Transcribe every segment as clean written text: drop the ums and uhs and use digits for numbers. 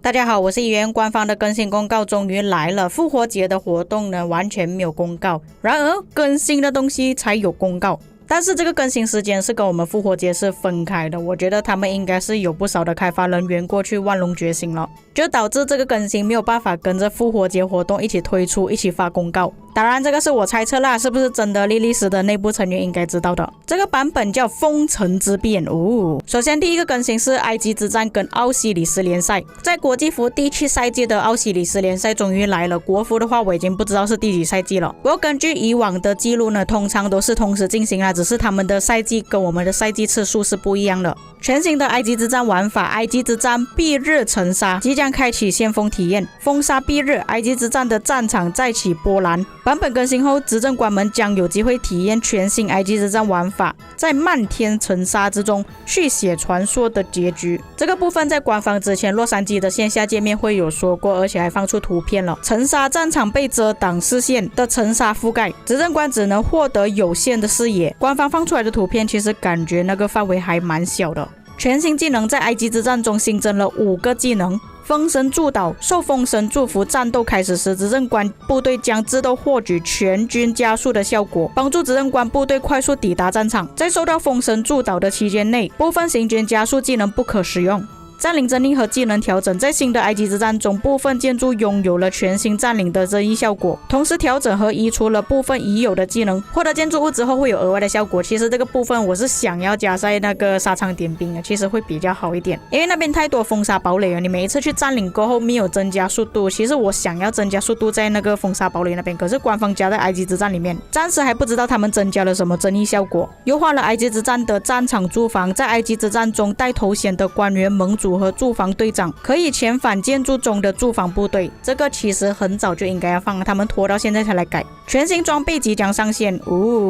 大家好，我是议员。官方的更新公告终于来了，复活节的活动呢完全没有公告，然而更新的东西才有公告。但是这个更新时间是跟我们复活节是分开的，我觉得他们应该是有不少的开发人员过去万隆觉醒了，就导致这个更新没有办法跟着复活节活动一起推出，一起发公告。当然这个是我猜测啦，是不是真的莉莉丝的内部成员应该知道的。这个版本叫封城之变首先第一个更新是埃及之战跟奥西里斯联赛。在国际服第7赛季的奥西里斯联赛终于来了，国服的话我已经不知道是第几赛季了。不过根据以往的记录呢，通常都是同时进行啦，只是他们的赛季跟我们的赛季次数是不一样的。全新的埃及之战玩法，埃及之战蔽日沉沙即将开启先锋体验，封杀蔽日，埃及之战的战场再起波澜。版本更新后，执政官们将有机会体验全新埃及之战玩法，在漫天沉沙之中续写传说的结局。这个部分在官方之前洛杉矶的线下界面会有说过，而且还放出图片了。沉沙战场被遮挡视线的沉沙覆盖，执政官只能获得有限的视野。官方放出来的图片其实感觉那个范围还蛮小的。全新技能在埃及之战中新增了5个技能。风神祝祷，受风神祝福战斗开始时，执政官部队将自动获取全军加速的效果，帮助执政官部队快速抵达战场。在受到风神祝祷的期间内，部分行军加速技能不可使用。占领阵地和技能调整，在新的埃及之战中，部分建筑拥有了全新占领的争议效果，同时调整和移除了部分已有的技能。获得建筑物之后会有额外的效果，其实这个部分我是想要加在那个沙场点兵的，其实会比较好一点，因为那边太多封杀堡垒了，你每一次去占领过后没有增加速度，其实我想要增加速度在那个封杀堡垒那边，可是官方加在埃及之战里面，暂时还不知道他们增加了什么争议效果。优化了埃及之战的战场驻防，在埃及之战中带头衔的官员盟主和驻防队长可以遣返建筑中的驻防部队，这个其实很早就应该要放，他们拖到现在才来改。全新装备即将上线，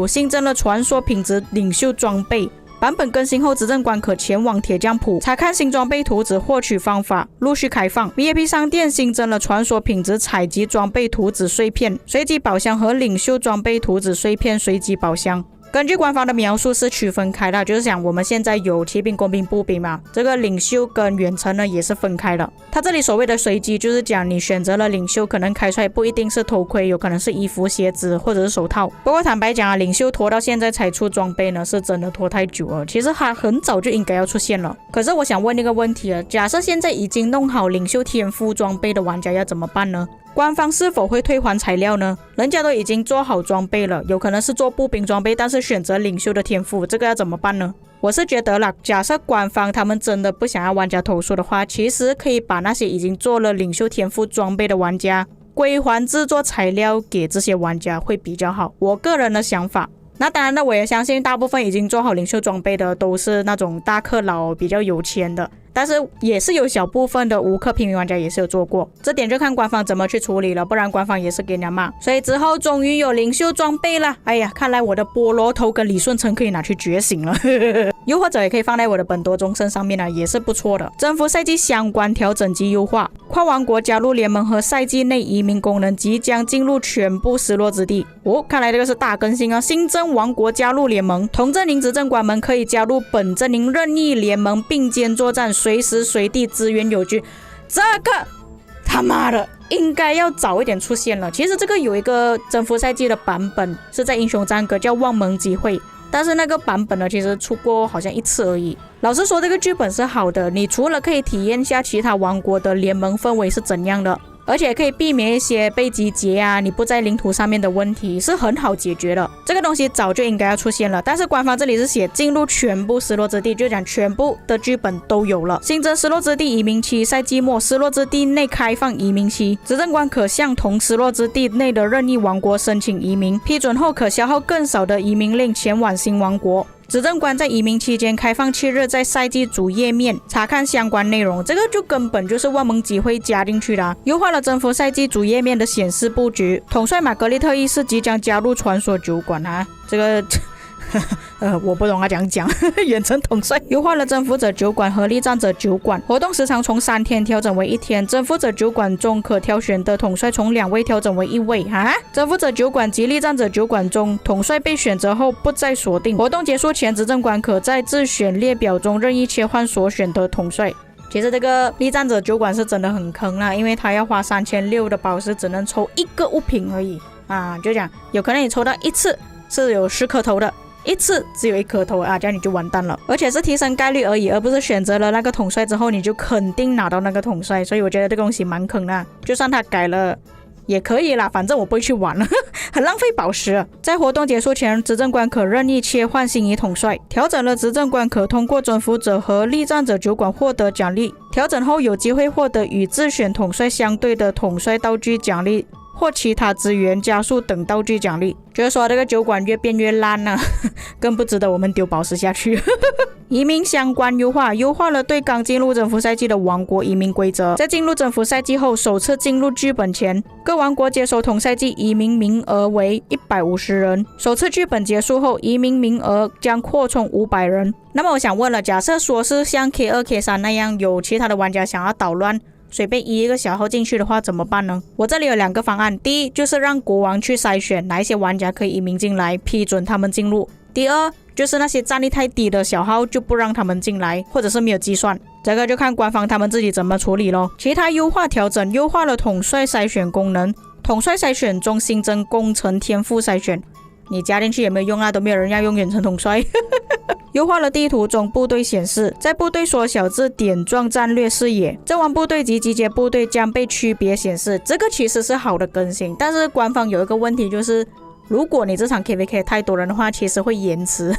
新增了传说品质领袖装备。版本更新后，执政官可前往铁匠铺查看新装备图纸，获取方法陆续开放。 VIP 商店新增了传说品质采集装备图纸碎片、随机宝箱和领袖装备图纸碎片随机宝箱。根据官方的描述是区分开的，就是讲我们现在有骑兵、工兵、步兵嘛，这个领袖跟远程呢也是分开的。它这里所谓的随机就是讲你选择了领袖，可能开出来不一定是头盔，有可能是衣服、鞋子或者是手套。不过坦白讲啊，领袖拖到现在才出装备呢，是真的拖太久了，其实它很早就应该要出现了。可是我想问一个问题了，假设现在已经弄好领袖天赋装备的玩家要怎么办呢？官方是否会退还材料呢？人家都已经做好装备了，有可能是做步兵装备，但是选择领袖的天赋，这个要怎么办呢？我是觉得啦，假设官方他们真的不想要玩家投诉的话，其实可以把那些已经做了领袖天赋装备的玩家归还制作材料给这些玩家会比较好，我个人的想法。那当然呢，我也相信大部分已经做好领袖装备的都是那种大氪佬比较有钱的，但是也是有小部分的无氪平民玩家也是有做过，这点就看官方怎么去处理了，不然官方也是给人家骂。所以之后终于有领袖装备了，哎呀，看来我的菠萝头跟李舜臣可以拿去觉醒了又或者也可以放在我的本多忠胜上面也是不错的。征服赛季相关调整及优化，跨王国加入联盟和赛季内移民功能即将进入全部失落之地。看来这个是大更新啊！新增王国加入联盟，同阵营执政官们可以加入本阵营任意联盟并肩作战，随时随地支援友军。这个他妈的应该要早一点出现了。其实这个有一个征服赛季的版本是在英雄战歌叫望盟集会，但是那个版本呢其实出过好像1次而已。老实说这个剧本是好的，你除了可以体验一下其他王国的联盟氛围是怎样的，而且可以避免一些被集结啊你不在领土上面的问题，是很好解决的。这个东西早就应该要出现了，但是官方这里是写进入全部失落之地，就讲全部的剧本都有了。新增失落之地移民期，赛季末失落之地内开放移民期，执政官可向同失落之地内的任意王国申请移民，批准后可消耗更少的移民令前往新王国。执政官在移民期间开放7日在赛季主页面查看相关内容，这个就根本就是万盟集会加进去的优化了征服赛季主页面的显示布局，统帅玛格丽特一世即将加入传说酒馆这个我不懂怎样讲远程统帅。优化了征服者酒馆和力战者酒馆，活动时长从3天调整为1天，征服者酒馆中可挑选的统帅从2位调整为1位征服者酒馆及力战者酒馆中统帅被选择后不再锁定，活动结束前执政官可在自选列表中任意切换所选的统帅。其实这个力战者酒馆是真的很坑啦，因为他要花3600的宝石，只能抽一个物品而已啊，就讲有可能你抽到一次是有10颗头的，一次只有1颗头啊，这样你就完蛋了，而且是提升概率而已，而不是选择了那个统帅之后你就肯定拿到那个统帅，所以我觉得这个东西蛮坑的，就算他改了也可以啦，反正我不会去玩了很浪费宝石。在活动结束前，执政官可任意切换心仪统帅，调整了执政官可通过征服者和力战者酒馆获得奖励，调整后有机会获得与自选统帅相对的统帅道具奖励或其他资源加速等道具奖励，就是说这个酒馆越变越烂了更不值得我们丢宝石下去移民相关优化了对刚进入征服赛季的王国移民规则，在进入征服赛季后首次进入剧本前，各王国接收同赛季移民名额为150人，首次剧本结束后移民名额将扩充500人。那么我想问了，假设说是像 K2、K3 那样有其他的玩家想要捣乱，随便移一个小号进去的话怎么办呢？我这里有2个方案，第一就是让国王去筛选哪一些玩家可以移民进来，批准他们进入，第二就是那些战力太低的小号就不让他们进来，或者是没有计算，这个就看官方他们自己怎么处理咯。其他优化调整，优化了统帅筛选功能，统帅筛选中新增工程天赋筛选，你加进去也没有用啊，都没有人要用远程统帅优化了地图中部队显示，在部队缩小至点状战略视野，阵亡部队及集结部队将被区别显示，这个其实是好的更新，但是官方有一个问题，就是如果你这场 KVK 太多人的话，其实会延迟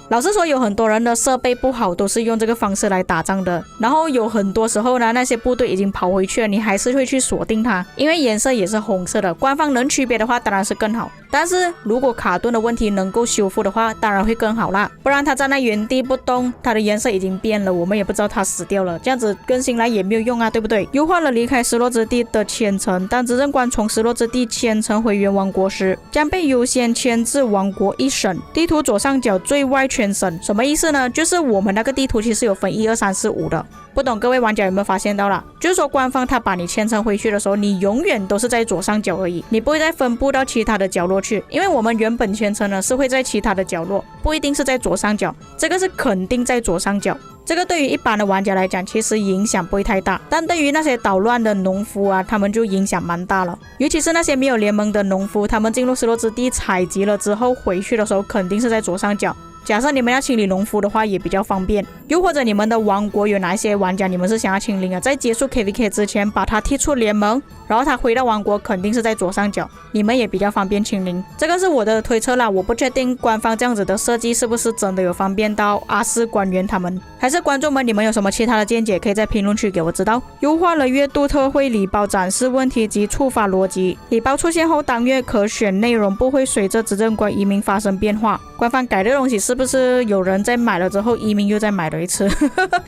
老实说，有很多人的设备不好，都是用这个方式来打仗的。然后有很多时候呢，那些部队已经跑回去了，你还是会去锁定它，因为颜色也是红色的。官方能区别的话，当然是更好。但是如果卡顿的问题能够修复的话，当然会更好啦。不然它站在原地不动，它的颜色已经变了，我们也不知道它死掉了，这样子更新来也没有用啊，对不对？优化了离开失落之地的迁城，当执政官从失落之地迁城回原王国时，将被优先迁至王国一省。地图左上角最外圈省，什么意思呢？就是我们那个地图其实有分1、2、3、4、5的。不懂各位玩家有没有发现到啦？就是说官方他把你迁城回去的时候，你永远都是在左上角而已，你不会再分布到其他的角落去，因为我们原本迁城呢是会在其他的角落，不一定是在左上角，这个是肯定在左上角。这个对于一般的玩家来讲其实影响不会太大，但对于那些捣乱的农夫啊，他们就影响蛮大了。尤其是那些没有联盟的农夫，他们进入失落之地采集了之后回去的时候肯定是在左上角，假设你们要清理农夫的话也比较方便。又或者你们的王国有哪一些玩家你们是想要清理啊，在结束 KVK 之前把他踢出联盟，然后他回到王国肯定是在左上角，你们也比较方便清零。这个是我的推测啦，我不确定官方这样子的设计是不是真的有方便到阿斯官员他们，还是观众们你们有什么其他的见解可以在评论区给我知道。优化了月度特惠礼包展示问题及触发逻辑，礼包出现后当月可选内容不会随着执政官移民发生变化。官方改的东西是不是有人在买了之后移民又再买了一次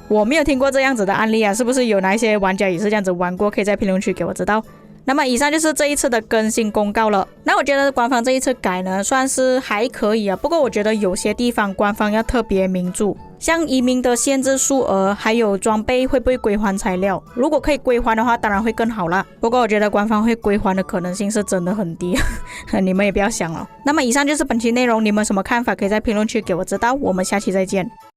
我没有听过这样子的案例啊，是不是有哪一些玩家也是这样子玩过，可以在评论区给我知道。那么以上就是这一次的更新公告了。那我觉得官方这一次改呢算是还可以啊，不过我觉得有些地方官方要特别明注，像移民的限制数额，还有装备会不会归还材料，如果可以归还的话当然会更好啦，不过我觉得官方会归还的可能性是真的很低你们也不要想了。那么以上就是本期内容，你们有什么看法可以在评论区给我知道，我们下期再见。